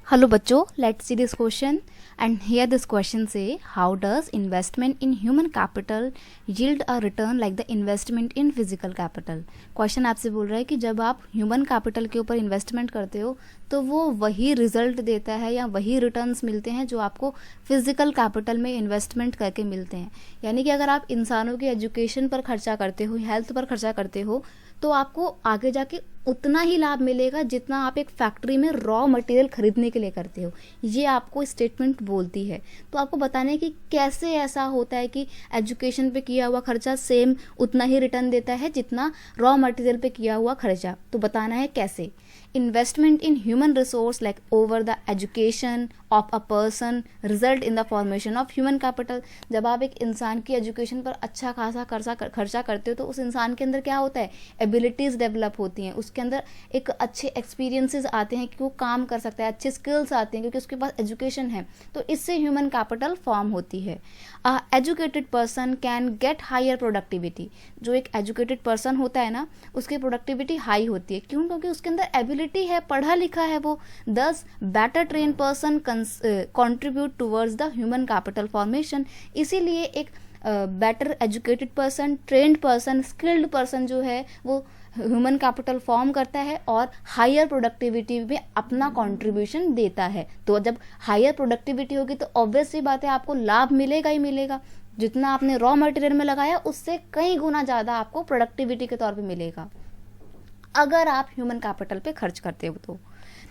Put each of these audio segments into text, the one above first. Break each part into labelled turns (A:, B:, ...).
A: Hello बच्चों, let's see this question and here this question say how does investment in human capital yield a return like the investment in physical capital। Question आपसे बोल रहा है कि जब आप human capital के ऊपर इन्वेस्टमेंट करते हो तो वो वही रिजल्ट देता है या वही रिटर्न्स मिलते हैं जो आपको फिजिकल कैपिटल में इन्वेस्टमेंट करके मिलते हैं। यानी कि अगर आप इंसानों की एजुकेशन पर खर्चा करते हो, हेल्थ पर खर्चा करते हो, तो आपको आगे जाके उतना ही लाभ मिलेगा जितना आप एक फैक्ट्री में रॉ मटेरियल खरीदने के लिए करते हो। ये आपको स्टेटमेंट बोलती है। तो आपको बताना है कि कैसे ऐसा होता है कि एजुकेशन पे किया हुआ खर्चा सेम उतना ही रिटर्न देता है जितना रॉ मटेरियल पे किया हुआ खर्चा। तो बताना है कैसे। Investment in human resource like over the education of a person result in the formation of human capital. जब आप एक इंसान की एजुकेशन पर अच्छा खासा खर्चा करते हो तो उस इंसान के अंदर क्या होता है, एबिलिटीज़ डेवलप होती हैं, उसके अंदर एक अच्छे एक्सपीरियंसेस आते हैं कि वो काम कर सकता है, अच्छे स्किल्स आते हैं क्योंकि उसके पास एजुकेशन है। तो इससे ह्यूमन कैपिटल फॉर्म होती है। A educated person can get higher productivity. जो एक एजुकेटेड पर्सन होता है ना, उसकी प्रोडक्टिविटी हाई होती है। क्यों? क्योंकि उसके अंदर एबिलिटी है, पढ़ा लिखा है वो। दस better train person contribute towards the human capital formation. इसीलिए एक better educated person, trend person, skilled person जो है वो ह्यूमन कैपिटल फॉर्म करता है और हायर प्रोडक्टिविटी में अपना कंट्रीब्यूशन देता है। तो जब हायर प्रोडक्टिविटी होगी तो ऑब्वियस सी बात है आपको लाभ मिलेगा ही मिलेगा। जितना आपने रॉ मटेरियल में लगाया उससे कई गुना ज़्यादा आपको प्रोडक्टिविटी के तौर पे मिलेगा अगर आप ह्यूमन कैपिटल पे खर्च करते हो तो।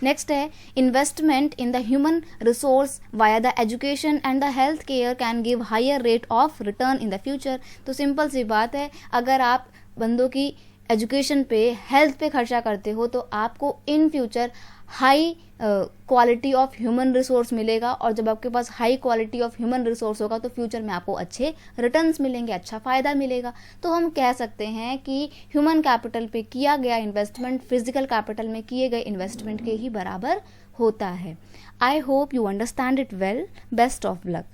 A: नेक्स्ट है investment in the human resource via the education and the health care can give higher rate of return in the future. तो सिंपल सी बात है, अगर आप बंदों की एजुकेशन पे, हेल्थ पे खर्चा करते हो तो आपको in future high quality of human resource मिलेगा। और जब आपके पास high quality of human resource होगा तो फ्यूचर में आपको अच्छे रिटर्न्स मिलेंगे, अच्छा फ़ायदा मिलेगा। तो हम कह सकते हैं कि ह्यूमन कैपिटल पे किया गया इन्वेस्टमेंट फिजिकल कैपिटल में किए गए इन्वेस्टमेंट के ही बराबर होता है। I hope you understand it well. Best of luck.